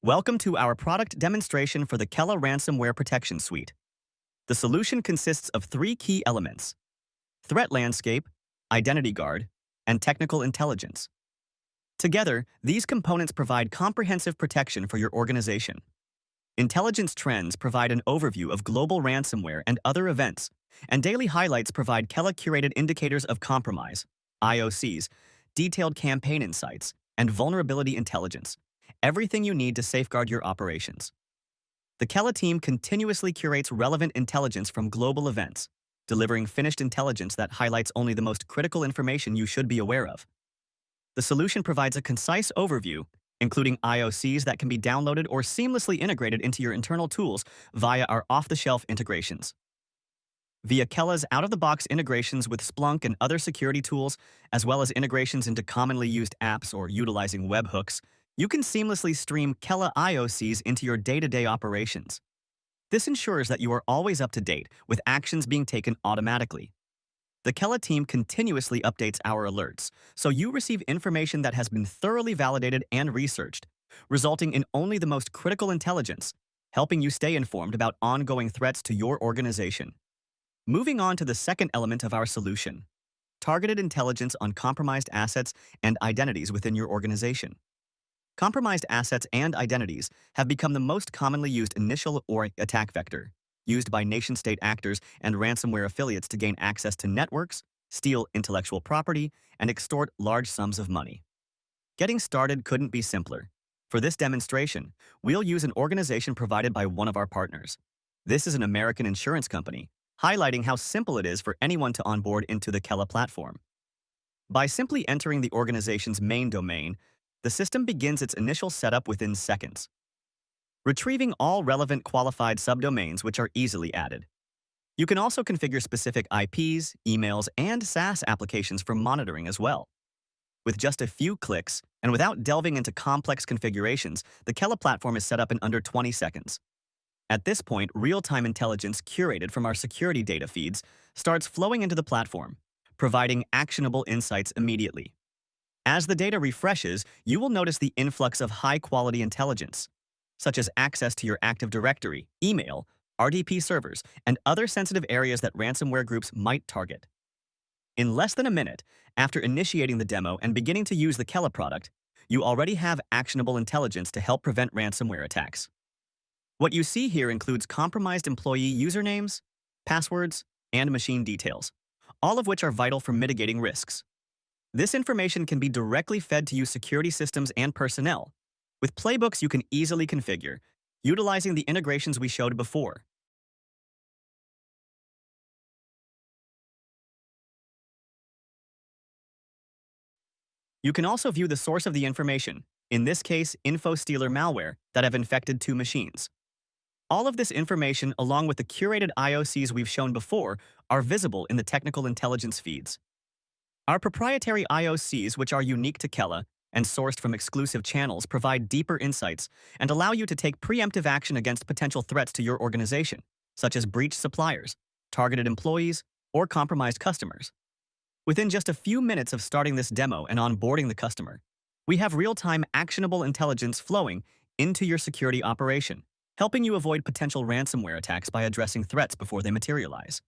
Welcome to our product demonstration for the KELA Ransomware Protection Suite. The solution consists of three key elements: threat landscape, identity guard, and technical intelligence. Together, these components provide comprehensive protection for your organization. Intelligence trends provide an overview of global ransomware and other events, and daily highlights provide KELA-curated indicators of compromise, IOCs, detailed campaign insights, and vulnerability intelligence. Everything you need to safeguard your operations. The KELA team continuously curates relevant intelligence from global events, delivering finished intelligence that highlights only the most critical information you should be aware of. The solution provides a concise overview, including IOCs that can be downloaded or seamlessly integrated into your internal tools via our off-the-shelf integrations. Via KELA's out-of-the-box integrations with Splunk and other security tools, as well as integrations into commonly used apps or utilizing webhooks, you can seamlessly stream KELA IOCs into your day-to-day operations. This ensures that you are always up to date, with actions being taken automatically. The KELA team continuously updates our alerts, so you receive information that has been thoroughly validated and researched, resulting in only the most critical intelligence, helping you stay informed about ongoing threats to your organization. Moving on to the second element of our solution: targeted intelligence on compromised assets and identities within your organization. Compromised assets and identities have become the most commonly used initial or attack vector, used by nation-state actors and ransomware affiliates to gain access to networks, steal intellectual property, and extort large sums of money. Getting started couldn't be simpler. For this demonstration, we'll use an organization provided by one of our partners. This is an American insurance company, highlighting how simple it is for anyone to onboard into the KELA platform. By simply entering the organization's main domain, the system begins its initial setup within seconds, retrieving all relevant qualified subdomains which are easily added. You can also configure specific IPs, emails, and SaaS applications for monitoring as well. With just a few clicks, and without delving into complex configurations, the KELA platform is set up in under 20 seconds. At this point, real-time intelligence curated from our security data feeds starts flowing into the platform, providing actionable insights immediately. As the data refreshes, you will notice the influx of high-quality intelligence, such as access to your Active Directory, email, RDP servers, and other sensitive areas that ransomware groups might target. In less than a minute, after initiating the demo and beginning to use the KELA product, you already have actionable intelligence to help prevent ransomware attacks. What you see here includes compromised employee usernames, passwords, and machine details, all of which are vital for mitigating risks. This information can be directly fed to you security systems and personnel, with playbooks you can easily configure, utilizing the integrations we showed before. You can also view the source of the information, in this case, InfoStealer malware, that have infected 2 machines. All of this information, along with the curated IOCs we've shown before, are visible in the technical intelligence feeds. Our proprietary IOCs, which are unique to KELA and sourced from exclusive channels, provide deeper insights and allow you to take preemptive action against potential threats to your organization, such as breached suppliers, targeted employees, or compromised customers. Within just a few minutes of starting this demo and onboarding the customer, we have real-time actionable intelligence flowing into your security operation, helping you avoid potential ransomware attacks by addressing threats before they materialize.